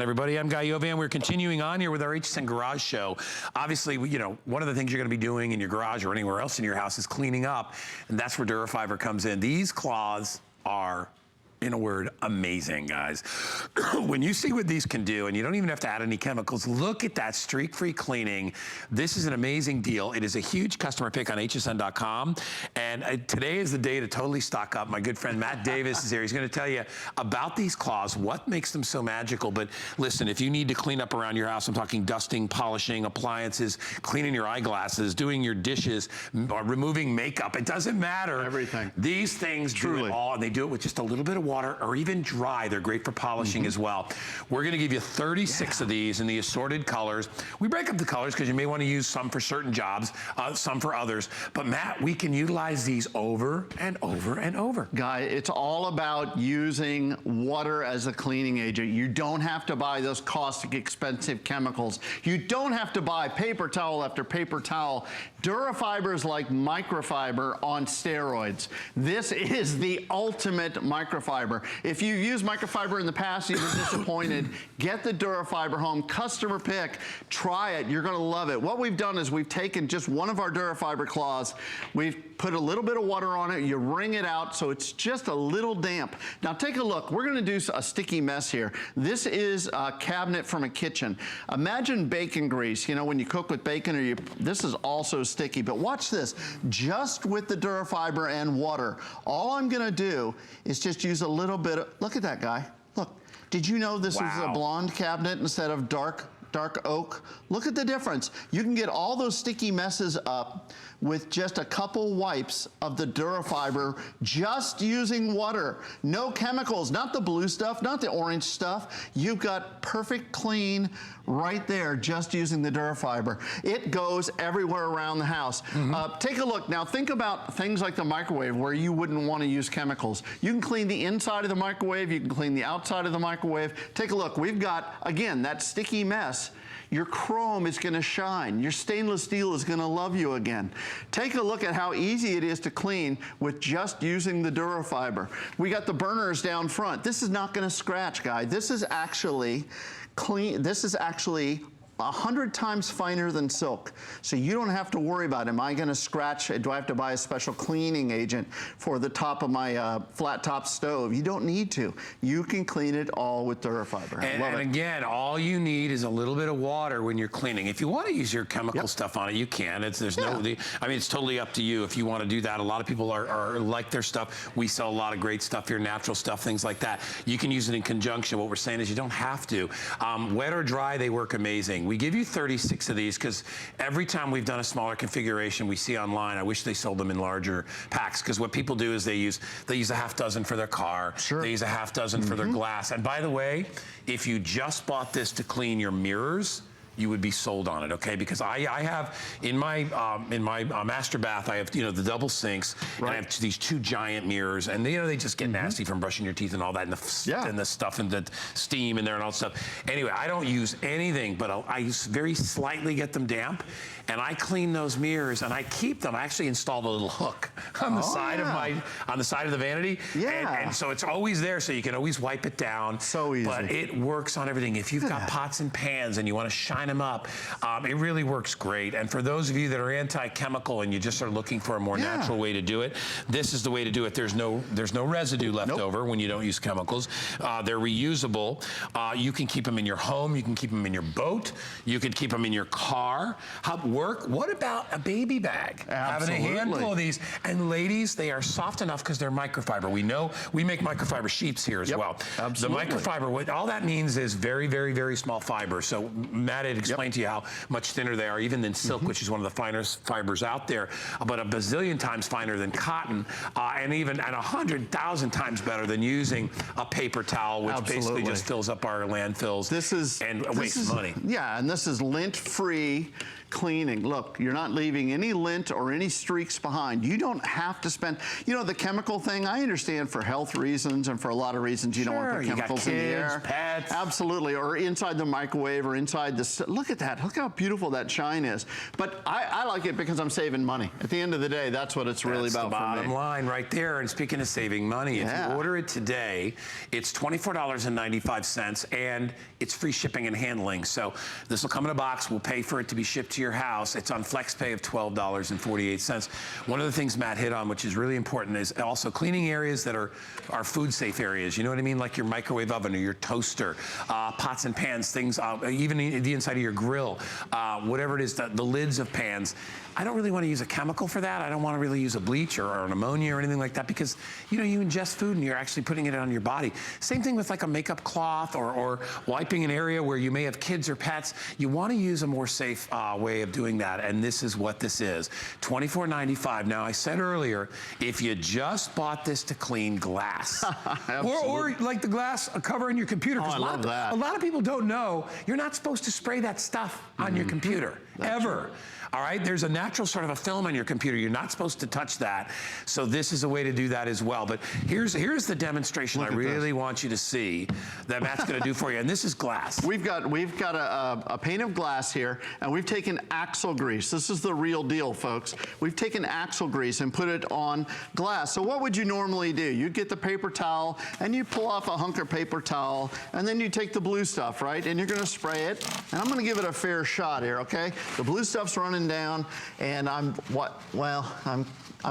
Everybody, I'm Guy Yovan. We're continuing on here with our HSN Garage Show. Obviously, one of the things you're going to be doing in your garage or anywhere else in your house is cleaning up, and that's where Dura Fiber comes in. These cloths are, in a word, amazing, guys. When you see what these can do, and you don't even have to add any chemicals, look at that streak-free cleaning. This is an amazing deal. It is a huge customer pick on hsn.com, and today is the day to totally stock up. My good friend Matt Davis is here. He's going to tell you about these cloths, what makes them so magical. But listen, if you need to clean up around your house, I'm talking dusting, polishing, appliances, cleaning your eyeglasses, doing your dishes, removing makeup, it doesn't matter. Everything. These things do it all, and they do it with just a little bit of water or even dry. They're great for polishing as well. We're going to give you 36 of these in the assorted colors. We break up the colors because you may want to use some for certain jobs, some for others. But Matt, we can utilize these over and over and over. Guy, it's all about using water as a cleaning agent. You don't have to buy those caustic, expensive chemicals. You don't have to buy paper towel after paper towel. Dura Fiber is like microfiber on steroids. This is the ultimate microfiber. If you've used microfiber in the past, you've been disappointed, get the Dura Fiber home. Customer pick. Try it. You're going to love it. What we've done is we've taken just one of our Dura Fiber cloths. We've put a little bit of water on it. You wring it out so it's just a little damp. Now take a look. We're going to do a sticky mess here. This is a cabinet from a kitchen. Imagine bacon grease. You know, when you cook with bacon, this is also sticky. But watch this. Just with the Dura Fiber and water, all I'm going to do is just use a little bit of, look at that, guy. Look, did you know this is a blonde cabinet instead of dark oak? Look at the difference. You can get all those sticky messes up with just a couple wipes of the Dura Fiber, just using water. No chemicals, not the blue stuff, not the orange stuff. You've got perfect clean right there, just using the Dura Fiber. It goes everywhere around the house. Take a look. Now think about things like the microwave where you wouldn't want to use chemicals. You can clean the inside of the microwave, you can clean the outside of the microwave. Take a look. We've got, again, that sticky mess. Your chrome is going to shine. Your stainless steel is going to love you again. Take a look at how easy it is to clean with just using the Dura Fiber. We got the burners down front. This is not going to scratch, guy. This is actually clean. This is actually 100 times finer than silk. So you don't have to worry about, am I gonna scratch, do I have to buy a special cleaning agent for the top of my flat top stove? You don't need to. You can clean it all with Dura Fiber. And again, all you need is a little bit of water when you're cleaning. If you want to use your chemical stuff on it, you can. I mean, it's totally up to you if you want to do that. A lot of people are like their stuff. We sell a lot of great stuff here, natural stuff, things like that. You can use it in conjunction. What we're saying is you don't have to. Wet or dry, they work amazing. We give you 36 of these because every time we've done a smaller configuration we see online, I wish they sold them in larger packs, because what people do is they use a half dozen for their car, they use a half dozen for their glass. And by the way, if you just bought this to clean your mirrors, you would be sold on it, okay? Because I have in my master bath, I have the double sinks, and I have these two giant mirrors, and they just get nasty from brushing your teeth and all that, and the stuff and the steam in there and all that stuff. Anyway, I don't use anything, but I very slightly get them damp, and I clean those mirrors and I keep them. I actually installed a little hook on the side of the vanity, and so it's always there, so you can always wipe it down. So easy. But it works on everything. If you've got pots and pans and you want to shine them up, it really works great. And for those of you that are anti-chemical and you just are looking for a more natural way to do it, this is the way to do it. There's no residue left over when you don't use chemicals. They're reusable. You can keep them in your home. You can keep them in your boat. You can keep them in your car. What about a baby bag? Absolutely. Having a handful of these. And ladies, they are soft enough because they're microfiber. We know we make microfiber sheets here as well. Absolutely. The microfiber, all that means is very, very, very small fiber. So Matt had explained to you how much thinner they are, even than silk, which is one of the finest fibers out there, but a bazillion times finer than cotton, and 100,000 times better than using a paper towel, which basically just fills up our landfills and wastes money. Yeah, and this is lint-free cleaning. Look, you're not leaving any lint or any streaks behind. You don't have to spend, the chemical thing, I understand for health reasons and for a lot of reasons you don't want to put chemicals in the air. Pets. Absolutely, or inside the microwave or inside the look at that. Look how beautiful that shine is. But I like it because I'm saving money. At the end of the day, that's what it's really about for me. That's the bottom line right there. And speaking of saving money, if you order it today, it's $24.95, and it's free shipping and handling. So this will come in a box. We'll pay for it to be shipped to your house. It's on FlexPay of $12.48. One of the things Matt hit on, which is really important, is also cleaning areas that are food safe areas. You know what I mean? Like your microwave oven or your toaster, pots and pans, things, even the inside of your grill, whatever it is, the lids of pans. I don't really want to use a chemical for that. I don't want to really use a bleach or an ammonia or anything like that, because you ingest food and you're actually putting it on your body. Same thing with like a makeup cloth or wiping an area where you may have kids or pets. You want to use a more safe way of doing that, and this is what this is. $24.95. Now, I said earlier, if you just bought this to clean glass, or like the glass cover in your computer, because a lot of people don't know, you're not supposed to spray that stuff on your computer, ever. All right, there's a natural sort of a film on your computer. You're not supposed to touch that. So this is a way to do that as well. But here's the demonstration I really want you to see that Matt's going to do for you. And this is glass. We've got a pane of glass here, and we've taken axle grease. This is the real deal, folks. We've taken axle grease and put it on glass. So what would you normally do? You'd get the paper towel, and you pull off a hunk of paper towel, and then you take the blue stuff, right? And you're going to spray it. And I'm going to give it a fair shot here, okay? The blue stuff's running down, and I'm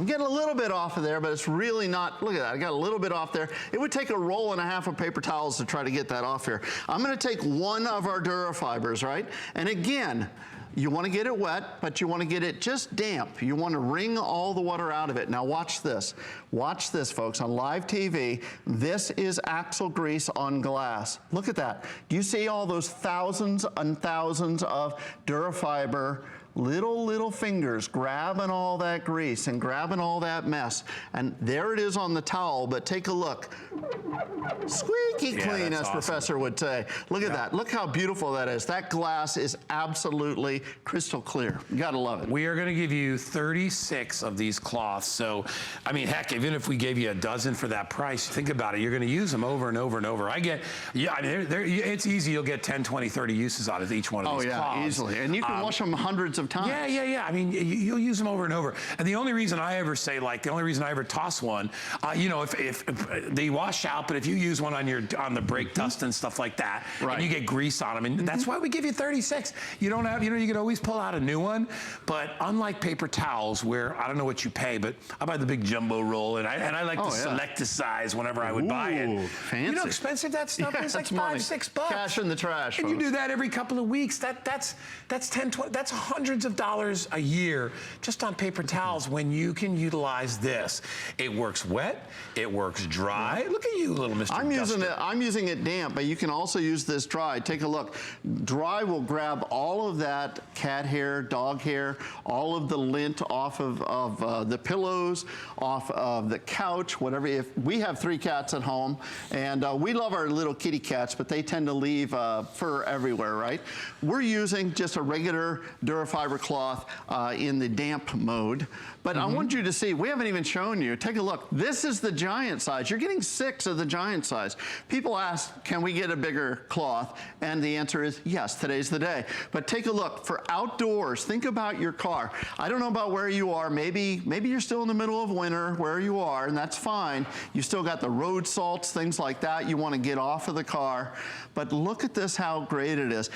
getting a little bit off of there, but it's really not. Look at that, I got a little bit off there. It would take a roll and a half of paper towels to try to get that off here. I'm gonna take one of our Dura fibers, right? And again, you want to get it wet, but you want to get it just damp. You want to wring all the water out of it. Now watch this. Watch this, folks. On live TV, this is axle grease on glass. Look at that. Do you see all those thousands and thousands of Dura fiber little fingers grabbing all that grease and grabbing all that mess? And there it is on the towel, but take a look. Squeaky clean, as Professor would say. Look at that. Look how beautiful that is. That glass is absolutely crystal clear. You gotta love it. We are gonna give you 36 of these cloths. So, I mean, heck, even if we gave you a dozen for that price, think about it. You're gonna use them over and over and over. I mean, it's easy. You'll get 10, 20, 30 uses out of each one of these cloths. Oh yeah, easily. And you can wash them hundreds of times. Yeah. I mean, you'll use them over and over. And the only reason I ever say, the only reason I ever toss one, if they wash out, but if you use one on the brake dust and stuff like that, and you get grease on them, and that's why we give you 36. You don't have, you can always pull out a new one, but unlike paper towels, where I don't know what you pay, but I buy the big jumbo roll, and I like to select the size whenever I would buy it. Fancy. You know how expensive that stuff is? Like $5, $6. Cash in the trash. And you do that every couple of weeks. That's 10, 20, that's hundreds of dollars a year just on paper towels when you can utilize this. It works wet, it works dry. Look at you, little Mr. I'm using it damp, but you can also use this dry. Take a look. Dry will grab all of that cat hair, dog hair, all of the lint off of the pillows, off of the couch, whatever. If we have 3 cats at home, and we love our little kitty cats, but they tend to leave fur everywhere, right? We're using just a regular Dura fiber cloth in the damp mode. But I want you to see, we haven't even shown you. Take a look. This is the giant size. You're getting 6 of the giant size. People ask, can we get a bigger cloth? And the answer is yes, today's the day. But take a look. For outdoors, think about your car. I don't know about where you are. Maybe you're still in the middle of winter where you are, and that's fine. You still got the road salts, things like that. You want to get off of the car. But look at this, how great it is.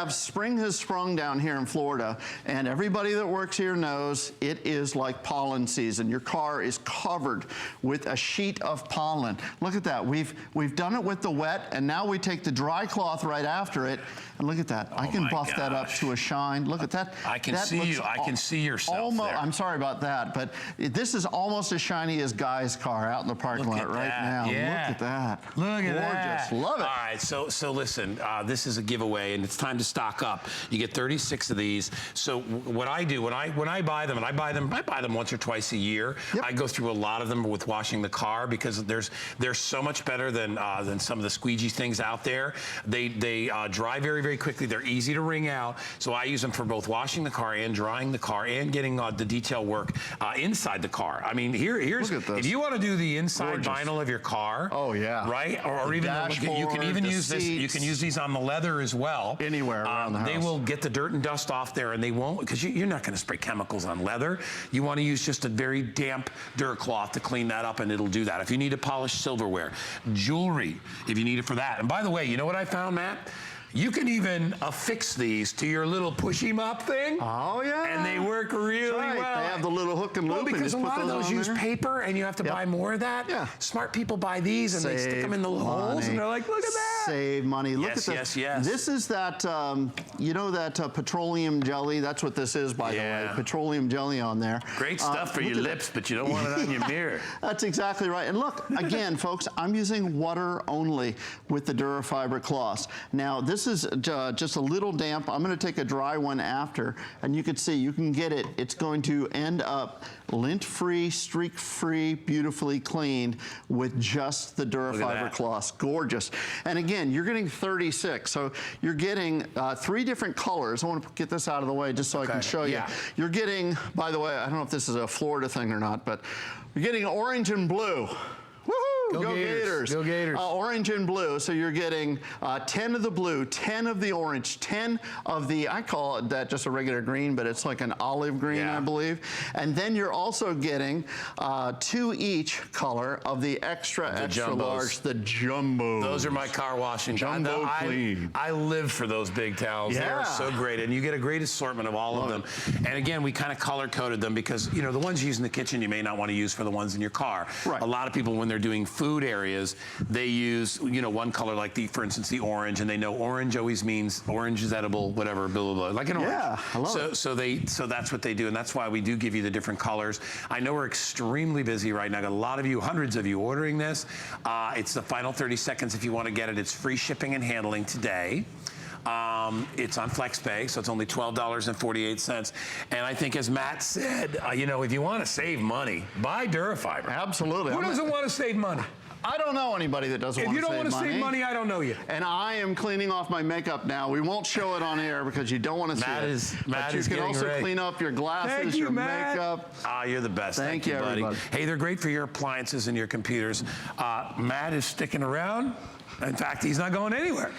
Spring has sprung down here in Florida, and everybody that works here knows it is like pollen season. Your car is covered with a sheet of pollen. Look at that. We've done it with the wet, and now we take the dry cloth right after it, and look at that. I can buff that up to a shine. Look at that. I can see you. I can see yourself there. I'm sorry about that, but this is almost as shiny as Guy's car out in the parking lot right now. Yeah. Look at that. Look at that. Love it. All right, so listen, this is a giveaway, and it's time to stock up. You get 36 of these. these. So what I do when I buy them, and I buy them once or twice a year. Yep. I go through a lot of them with washing the car because they're so much better than some of the squeegee things out there. They dry very, very quickly. They're easy to wring out. So I use them for both washing the car and drying the car and getting the detail work inside the car. I mean, here's if you want to do the inside vinyl of your car. Oh yeah. Right? Or even you can even use this. You can use these on the leather as well. Anywhere around the house. They will get the dirt and dust off there, and they won't, because you're not going to spray chemicals on leather. You want to use just a very damp Duracloth to clean that up, and it'll do that. If you need to polish silverware, jewelry, if you need it for that. And by the way, you know what I found, Matt? You can even affix these to your little pushy mop thing. Oh, yeah. And they work really well. They have the little hook and loop. Well, because a lot of those use there. paper, and you have to buy more of that. Yeah. Smart people buy these, and they stick them in the little holes, and they're like, look at that. Save money. Look Yes, at this. yes. This is that, you know that petroleum jelly? That's what this is, by the way. Petroleum jelly on there. Great stuff for your lips, but you don't want it on your mirror. That's exactly right. And look, again, folks, I'm using water only with the Durafiber cloths. Now, this is just a little damp. I'm going to take a dry one after, and you can see, you can get it. It's going to end up lint-free, streak-free, beautifully cleaned with just the Durafiber cloths. Gorgeous. And again, you're getting 36, so you're getting 3 different colors. I want to get this out of the way just so I can show you. You're getting, by the way, I don't know if this is a Florida thing or not, but you're getting orange and blue. Woohoo! Go Gators! Go Gators! Orange and blue, so you're getting 10 of the blue, 10 of the orange, 10 of the, I call it that just a regular green, but it's like an olive green, I believe. And then you're also getting 2 each color of the extra large, the jumbo. Those are my car washing. Jumbo clean. I live for those big towels. They are so great, and you get a great assortment of all of them. And again, we kind of color coded them because, you know, the ones you use in the kitchen you may not want to use for the ones in your car. Right. A lot of people, when they're doing food areas, they use, you know, one color, like for instance, the orange, and they know orange always means orange is edible, whatever, blah, blah, blah, like an orange. Yeah, I love it. So that's what they do, and that's why we do give you the different colors. I know we're extremely busy right now. Got a lot of you, hundreds of you ordering this. It's the final 30 seconds if you want to get it. It's free shipping and handling today. It's on FlexPay, so it's only $12.48. And I think, as Matt said, you know, if you want to save money, buy Durafiber. Absolutely. Who doesn't want to save money? I don't know anybody that doesn't want to save money. If you don't want to save money, I don't know you. And I am cleaning off my makeup now. We won't show it on air because you don't want to see it. Matt but is you can also ready. clean up your glasses, your makeup. You're the best. Thank you, buddy. everybody. Hey, they're great for your appliances and your computers. Matt is sticking around. In fact, he's not going anywhere.